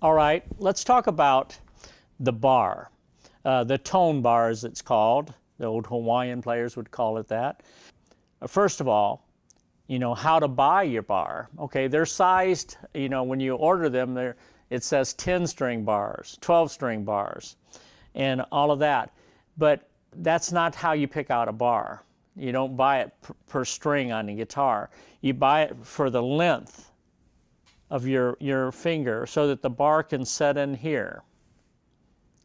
All right, let's talk about the bar, the tone bar as it's called. The old Hawaiian players would call it that. First of all, how to buy your bar. Okay, they're sized, when you order them, it says 10-string bars, 12-string bars, and all of that. But that's not how you pick out a bar. You don't buy it per string on the guitar. You buy it for the length of your finger so that the bar can set in here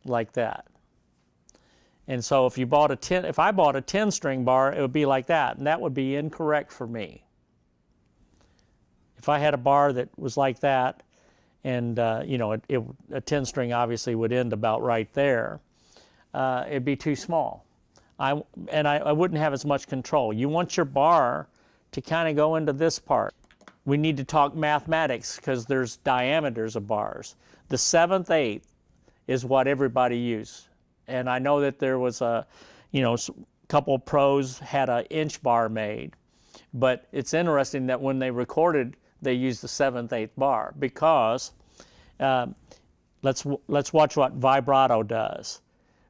like that. And so if I bought a 10-string bar, it would be like that, and that would be incorrect for me. If I had a bar that was like that, and a 10-string obviously would end about right there, it'd be too small. I wouldn't have as much control. You want your bar to kind of go into this part. We need to talk mathematics because there's diameters of bars. The 7/8 is what everybody used. And I know that there was a couple pros had an inch bar made. But it's interesting that when they recorded, they used the 7/8 bar because let's watch what vibrato does.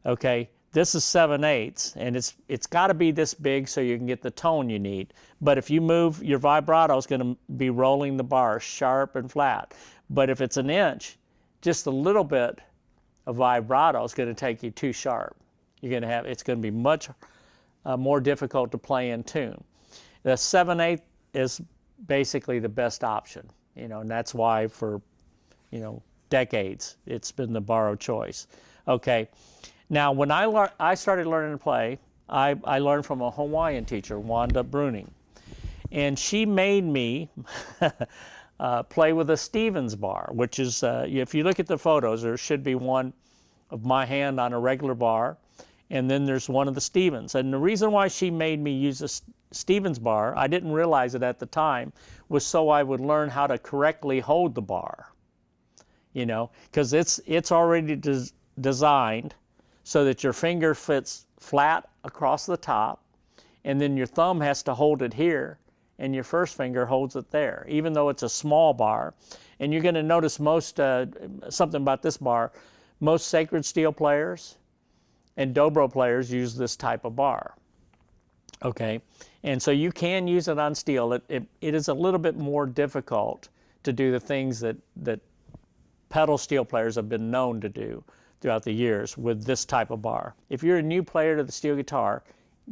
Okay, this is 7/8, and it's got to be this big so you can get the tone you need. But if you move, your vibrato is going to be rolling the bar sharp and flat. But if it's an inch, just a little bit of vibrato is going to take you too sharp. It's going to be much more difficult to play in tune. The 7/8 is basically the best option, and that's why for decades it's been the bar of choice. Okay, now when I started learning to play, I learned from a Hawaiian teacher, Wanda Bruning, and she made me play with a Stevens bar, which is, if you look at the photos, there should be one of my hand on a regular bar, and then there's one of the Stevens. And the reason why she made me use a Stevens bar, I didn't realize it at the time, was so I would learn how to correctly hold the bar, because it's already designed so that your finger fits flat across the top, and then your thumb has to hold it here, and your first finger holds it there, even though it's a small bar. And you're going to notice something about this bar, most sacred steel players and dobro players use this type of bar. Okay, and so you can use it on steel. It is a little bit more difficult to do the things that pedal steel players have been known to do throughout the years with this type of bar. If you're a new player to the steel guitar,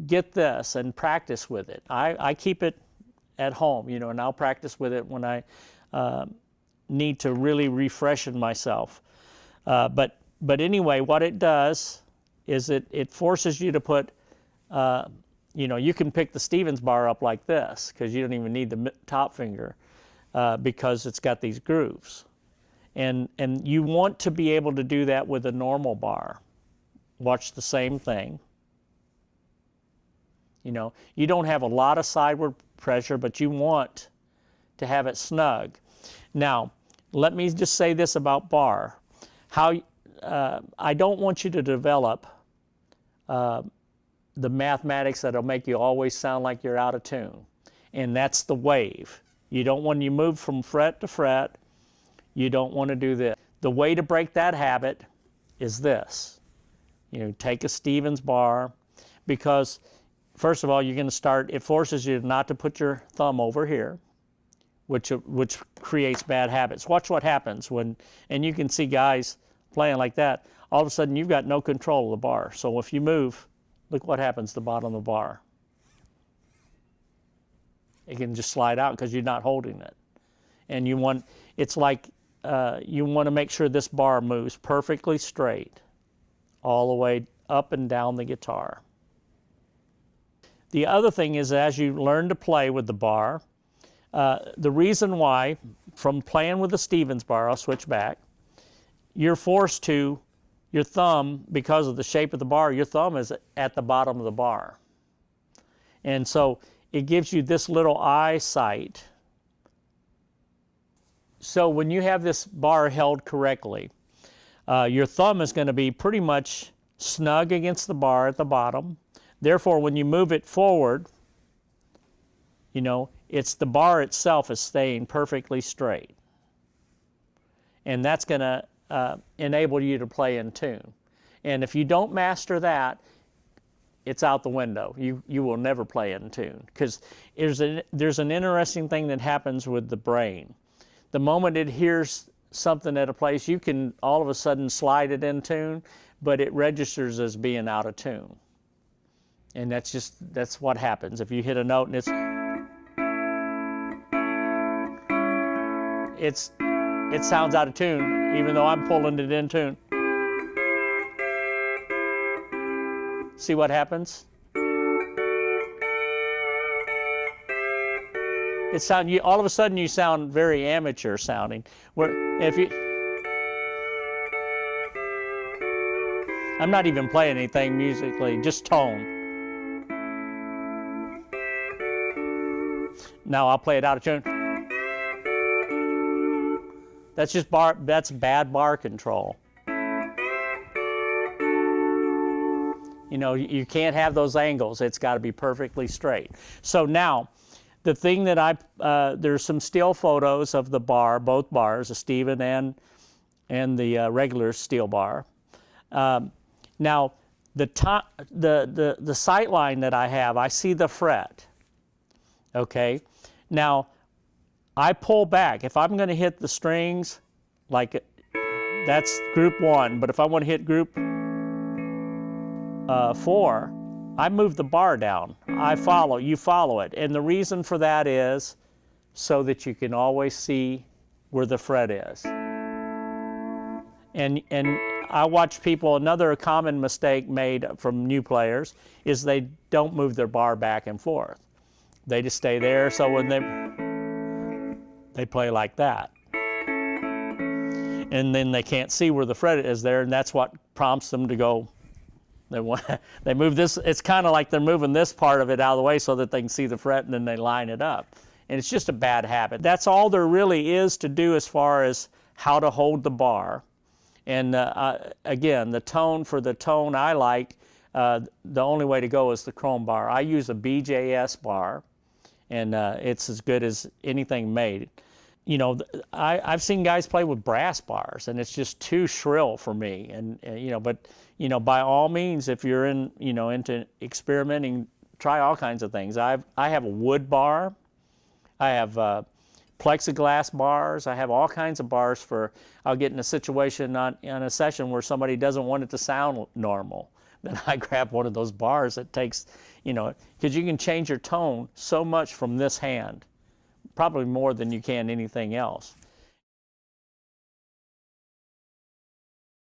get this and practice with it. I keep it at home, and I'll practice with it when I need to really refreshen myself. But anyway, what it does is it forces you to put, you can pick the Stevens bar up like this because you don't even need the top finger because it's got these grooves. And you want to be able to do that with a normal bar. Watch the same thing. You don't have a lot of sideward pressure, but you want to have it snug. Now, let me just say this about bar. I don't want you to develop the mathematics that'll make you always sound like you're out of tune, and that's the wave. When you move from fret to fret, you don't want to do this. The way to break that habit is this. Take a Stevens bar, because first of all, you're going to start, it forces you not to put your thumb over here, which creates bad habits. Watch what happens and you can see guys playing like that, all of a sudden you've got no control of the bar. So if you move, look what happens to the bottom of the bar. It can just slide out because you're not holding it. And it's like you want to make sure this bar moves perfectly straight all the way up and down the guitar. The other thing is, as you learn to play with the bar, the reason why, from playing with the Stevens bar, I'll switch back, you're forced to, your thumb, because of the shape of the bar, your thumb is at the bottom of the bar. And so it gives you this little eyesight. So when you have this bar held correctly, your thumb is going to be pretty much snug against the bar at the bottom. Therefore, when you move it forward, it's the bar itself is staying perfectly straight. and that's going to enable you to play in tune. And if you don't master that, it's out the window. You will never play in tune, because there's an interesting thing that happens with the brain. The moment it hears something at a place, you can all of a sudden slide it in tune, but it registers as being out of tune. And that's what happens. If you hit a note and it sounds out of tune, even though I'm pulling it in tune. See what happens? All of a sudden you sound very amateur sounding. I'm not even playing anything musically, just tone. Now I'll play it out of tune. That's bad bar control. You know, you can't have those angles. It's got to be perfectly straight. So now, the thing that there's some still photos of the bar, both bars, the Stephen and the regular steel bar. Now, the sight line that I have, I see the fret. Okay. Now, I pull back. If I'm going to hit the strings, like that's group 1, but if I want to hit group 4, I move the bar down. You follow it. And the reason for that is so that you can always see where the fret is. And I watch people, another common mistake made from new players is they don't move their bar back and forth. They just stay there, so when they play like that. And then they can't see where the fret is there, and that's what prompts them to go. They move this. It's kind of like they're moving this part of it out of the way so that they can see the fret, and then they line it up. And it's just a bad habit. That's all there really is to do as far as how to hold the bar. And again, the tone I like, the only way to go is the chrome bar. I use a BJS bar, and it's as good as anything made. You know, I've seen guys play with brass bars, and it's just too shrill for me. And you know, but you know, by all means, if you're into experimenting, try all kinds of things. I have a wood bar, I have plexiglass bars, I have all kinds of bars I'll get in a situation in a session where somebody doesn't want it to sound normal. Then I grab one of those bars that takes, because you can change your tone so much from this hand, probably more than you can anything else.